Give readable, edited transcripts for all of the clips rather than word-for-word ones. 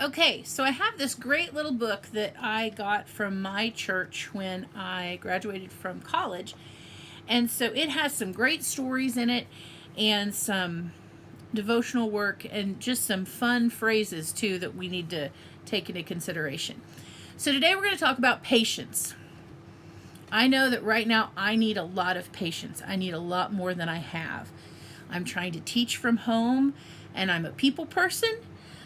Okay, so I have this great little book that I got from my church when I graduated from college. And so it has some great stories in it and some devotional work and just some fun phrases too that we need to take into consideration. So today we're going to talk about patience. I know that right now I need a lot of patience. I need a lot more than I have. I'm trying to teach from home and I'm a people person.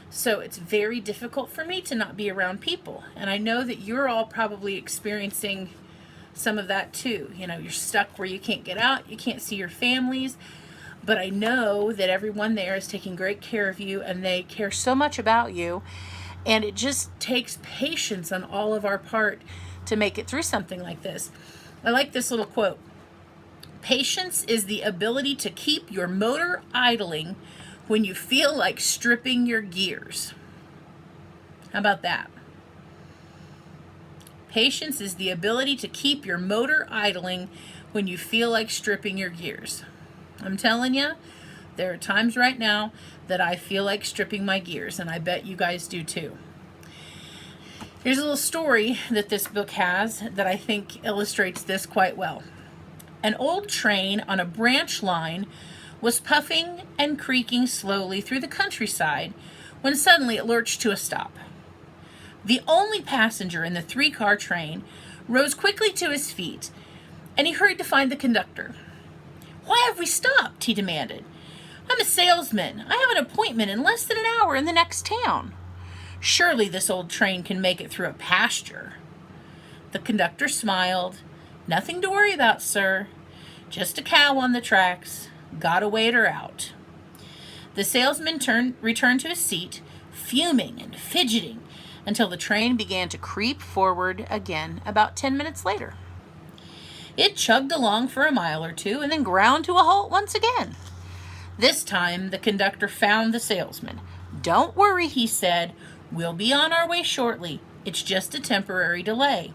So it's very difficult for me to not be around people. And I know that you're all probably experiencing some of that too. You know, you're stuck where you can't get out, you can't see your families. But I know that everyone there is taking great care of you and they care so much about you. And it just takes patience on all of our part to make it through something like this. I like this little quote. Patience is the ability to keep your motor idling when you feel like stripping your gears. How about that? Patience is the ability to keep your motor idling when you feel like stripping your gears. I'm telling you, there are times right now that I feel like stripping my gears, and I bet you guys do too. Here's a little story that this book has that I think illustrates this quite well. An old train on a branch line was puffing and creaking slowly through the countryside when suddenly it lurched to a stop. The only passenger in the three-car train rose quickly to his feet, and he hurried to find the conductor. "Why have we stopped?" he demanded. "I'm a salesman. I have an appointment in less than an hour in the next town. Surely this old train can make it through a pasture." The conductor smiled. "Nothing to worry about, sir. Just a cow on the tracks. Gotta wait her out." The salesman returned to his seat, fuming and fidgeting, until the train began to creep forward again about 10 minutes later. It chugged along for a mile or two and then ground to a halt once again. This time the conductor found the salesman. "Don't worry," he said. "We'll be on our way shortly. It's just a temporary delay."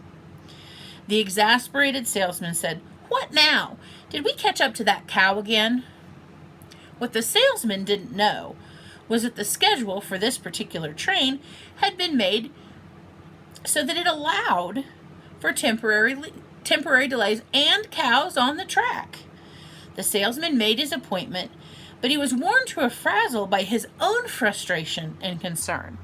The exasperated salesman said, "What now? Did we catch up to that cow again?" What the salesman didn't know was that the schedule for this particular train had been made so that it allowed for temporary delays and cows on the track. The salesman made his appointment, but he was worn to a frazzle by his own frustration and concern.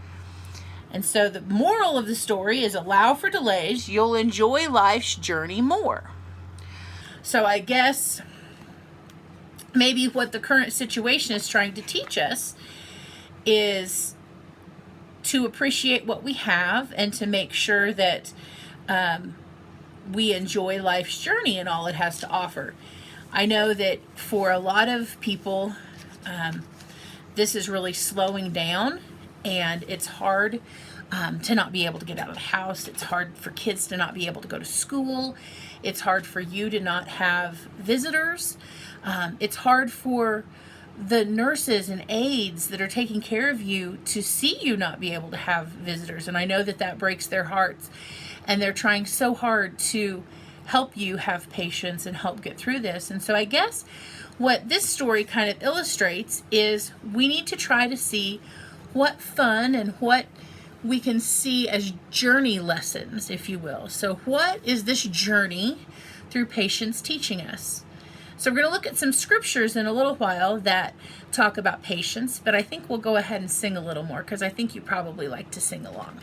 And so the moral of the story is allow for delays, you'll enjoy life's journey more. So I guess maybe what the current situation is trying to teach us is to appreciate what we have and to make sure that we enjoy life's journey and all it has to offer. I know that for a lot of people, this is really slowing down, and it's hard to not be able to get out of the house. It's hard for kids to not be able to go to school. It's hard for you to not have visitors. It's hard for the nurses and aides that are taking care of you to see you not be able to have visitors. And I know that that breaks their hearts. And they're trying so hard to help you have patience and help get through this. And so I guess what this story kind of illustrates is we need to try to see what fun and what we can see as journey lessons, if you will. So what is this journey through patience teaching us? So we're going to look at some scriptures in a little while that talk about patience, but I think we'll go ahead and sing a little more because I think you probably like to sing along.